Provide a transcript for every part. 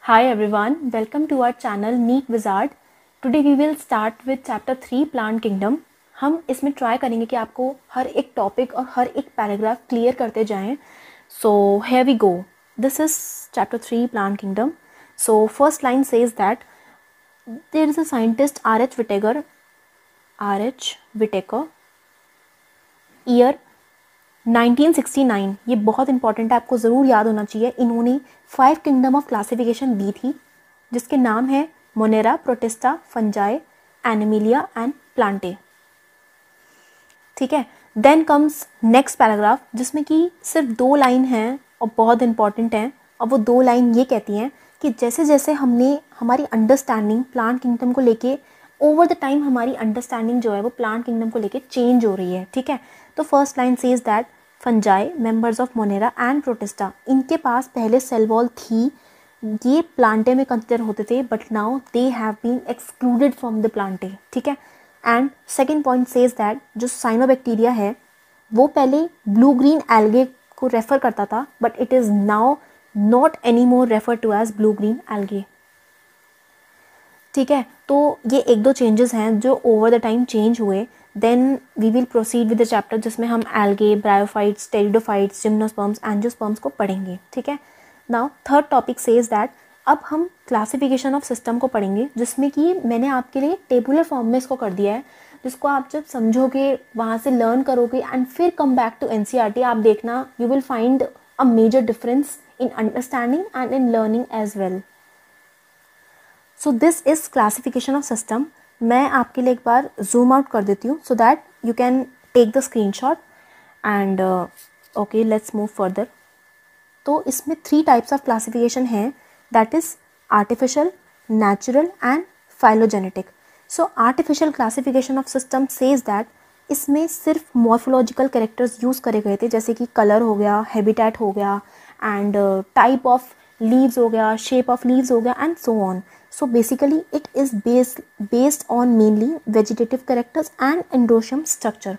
Hi everyone, welcome to our channel Neat Wizard. Today we will start with chapter 3 Plant Kingdom. हम इसमें try करेंगे कि आपको हर एक टॉपिक और हर एक पैराग्राफ क्लियर करते जाएं. So here we go. This is chapter 3 Plant Kingdom. So first line says that there is a scientist R.H. Whittaker, year 1969. ये बहुत इंपॉर्टेंट है, आपको ज़रूर याद होना चाहिए. इन्होंने 5 किंगडम ऑफ क्लासिफिकेशन दी थी जिसके नाम है Monera, protista, fungi, Animalia and Plantae. ठीक है. देन कम्स नेक्स्ट पैराग्राफ जिसमें कि सिर्फ 2 लाइन हैं और बहुत इंपॉर्टेंट हैं. और वो 2 लाइन ये कहती हैं कि जैसे जैसे हमने हमारी अंडरस्टैंडिंग प्लांट किंगडम को लेके ओवर द टाइम हमारी अंडरस्टैंडिंग जो है वो प्लांट किंगडम को लेके चेंज हो रही है. ठीक है. तो first line says that fungi members of Monera and protista, इनके पास पहले सेल वॉल थी, ये प्लांटे में कंसिडर होते थे, but now they have been excluded from the plantae. ठीक है. And second point says that जो साइनोबैक्टीरिया है वो पहले ब्लू ग्रीन एल्गे को रेफर करता था, but it is now not any more refer to as blue green algae. ठीक है. तो ये 1-2 चेंजेस हैं जो ओवर द टाइम चेंज हुए. Then we will proceed with the chapter जिसमें हम algae, bryophytes, pteridophytes, gymnosperms, angiosperms को पढ़ेंगे. ठीक है. Now third topic says that अब हम क्लासिफिकेशन ऑफ सिस्टम को पढ़ेंगे जिसमें कि मैंने आपके लिए टेबुलर फॉर्म में इसको कर दिया है, जिसको आप जब समझोगे वहाँ से लर्न करोगे एंड फिर कम बैक टू एनसीईआरटी, आप देखना you will find a major difference in understanding and in learning as well. So this is classification of system. मैं आपके लिए एक बार जूम आउट कर देती हूँ so that you can take the screenshot and okay let's move further. तो इसमें 3 types of classification हैं, that is artificial, natural and phylogenetic. So artificial classification of system says that इसमें सिर्फ मॉर्फोलॉजिकल कैरेक्टर्स यूज़ करे गए थे, जैसे कि कलर हो गया, हैबिटेट हो गया एंड टाइप ऑफ लीव्स हो गया, शेप ऑफ लीव्स हो गया and so on. So basically it is based on mainly vegetative characters and endoecium structure.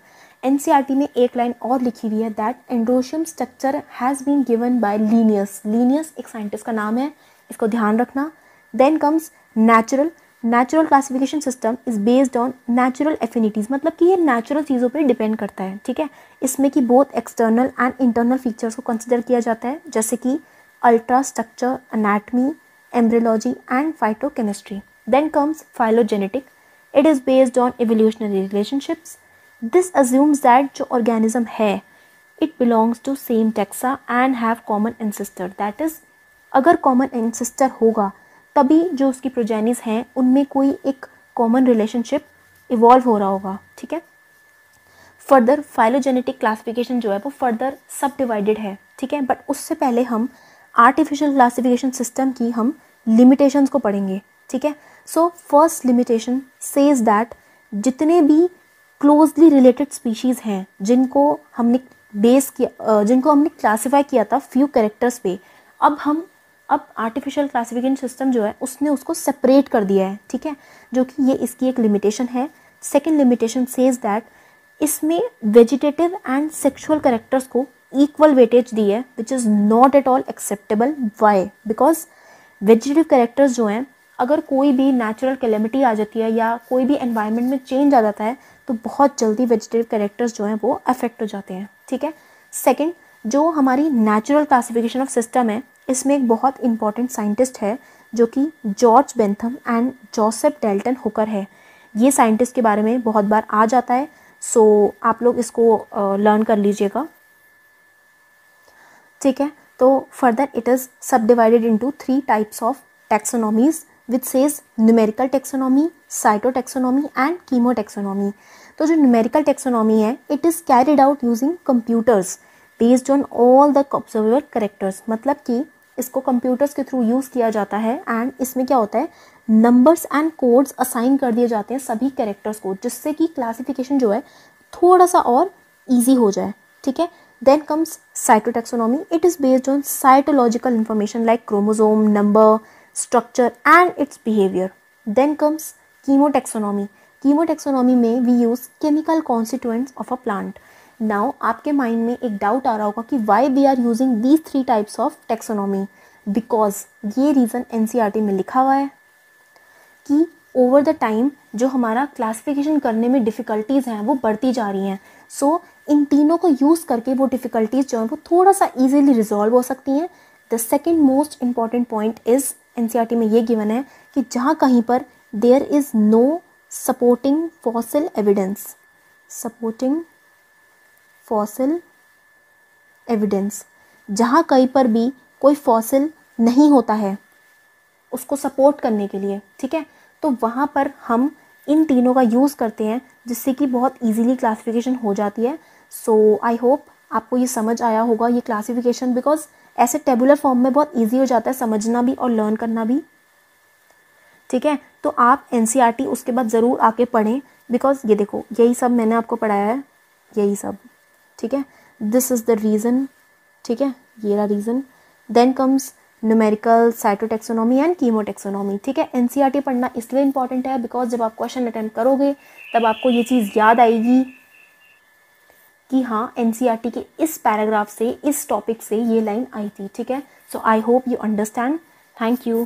NCERT में एक लाइन और लिखी हुई है that endoecium structure has been given by Linnaeus. Linnaeus एक साइंटिस्ट का नाम है, इसको ध्यान रखना. Then comes natural. Natural classification system is based on natural affinities, मतलब कि ये नेचुरल चीज़ों पर डिपेंड करता है. ठीक है. इसमें कि both external and internal features को कंसिडर किया जाता है, जैसे कि ultra structure, anatomy, embryology and phytochemistry. Then comes phylogenetic. It is based on evolutionary relationships. This assumes that जो organism है it belongs to same taxa and have common ancestor. That is, अगर common ancestor होगा तभी जो उसकी प्रोजेनिस हैं उनमें कोई एक common relationship evolve हो रहा होगा. ठीक है. फर्दर फाइलोजेनेटिक क्लासिफिकेशन जो है वो फर्दर सब डिवाइडेड है. ठीक है. बट उससे पहले हम आर्टिफिशियल क्लासिफिकेशन सिस्टम की हम लिमिटेशंस को पढ़ेंगे. ठीक है. So first limitation says that जितने भी क्लोजली रिलेटेड स्पीशीज़ हैं जिनको हमने क्लासिफाई किया था फ्यू कैरेक्टर्स पे, अब आर्टिफिशियल क्लासिफिकेशन सिस्टम जो है उसने उसको सेपरेट कर दिया है. ठीक है. जो कि ये इसकी एक लिमिटेशन है. सेकेंड लिमिटेशन सेज दैट इसमें वेजिटेटिव एंड सेक्सुअल कैरेक्टर्स को इक्वल वेटेज दी है, which is not at all acceptable. Why? Because vegetative characters जो हैं, अगर कोई भी नेचुरल कैलेमिटी आ जाती है या कोई भी एनवायरनमेंट में चेंज आ जाता है तो बहुत जल्दी वेजिटेटिव कैरेक्टर्स जो हैं वो अफेक्ट हो जाते हैं. ठीक है. सेकेंड, जो हमारी नेचुरल क्लासिफिकेशन ऑफ सिस्टम है इसमें एक बहुत इंपॉर्टेंट साइंटिस्ट है जो कि George Bentham and Joseph Dalton Hooker है. ये साइंटिस्ट के बारे में बहुत बार आ जाता है, सो आप लोग इसको लर्न कर लीजिएगा. ठीक है. तो further it is subdivided into 3 types of taxonomies which says numerical taxonomy, cytotaxonomy and chemotaxonomy. तो जो न्यूमेरिकल टैक्सोनॉमी है it is carried out using computers based on all the observer characters, मतलब कि इसको कंप्यूटर्स के through use किया जाता है. एंड इसमें क्या होता है, नंबर्स एंड कोड्स असाइन कर दिए जाते हैं सभी कैरेक्टर्स को, जिससे कि क्लासिफिकेशन जो है थोड़ा सा और ईजी हो जाए. ठीक है. Then comes cytotaxonomy. It is based on cytological information like chromosome, number, structure and its behavior. Then comes chemotaxonomy. Chemotaxonomy में we use chemical constituents of a plant. Now आपके माइंड में एक डाउट आ रहा होगा कि why we are using these 3 types of taxonomy. Because ये reason NCERT में लिखा हुआ है कि ओवर द टाइम जो हमारा क्लासिफिकेशन करने में डिफ़िकल्टीज़ हैं वो बढ़ती जा रही हैं. सो इन तीनों को यूज़ करके वो डिफ़िकल्टीज़ जो हैं वो थोड़ा सा ईजिली रिजॉल्व हो सकती हैं. The second most important point is NCERT में ये गिवन है कि जहाँ कहीं पर there is no supporting fossil evidence, supporting fossil evidence, जहाँ कहीं पर भी कोई फॉसिल नहीं होता है उसको सपोर्ट करने के लिए, ठीक है, तो वहाँ पर हम इन तीनों का यूज़ करते हैं जिससे कि बहुत इजीली क्लासिफिकेशन हो जाती है. सो आई होप आपको ये समझ आया होगा ये क्लासिफिकेशन, बिकॉज ऐसे टेबुलर फॉर्म में बहुत इजी हो जाता है समझना भी और लर्न करना भी. ठीक है, तो आप एनसीईआरटी उसके बाद ज़रूर आके पढ़ें, बिकॉज ये देखो यही सब मैंने आपको पढ़ाया है, यही सब. ठीक है, दिस इज़ द रीज़न. ठीक है, ये रहा reason. Then comes numerical, cytotaxonomy and chemotaxonomy. ठीक है, एनसीईआरटी पढ़ना इसलिए इंपॉर्टेंट है बिकॉज जब आप क्वेश्चन अटेम्प्ट करोगे तब आपको ये चीज़ याद आएगी कि हाँ एनसीईआरटी के इस पैराग्राफ से, इस टॉपिक से ये लाइन आई थी. ठीक है, so I hope you understand. Thank you.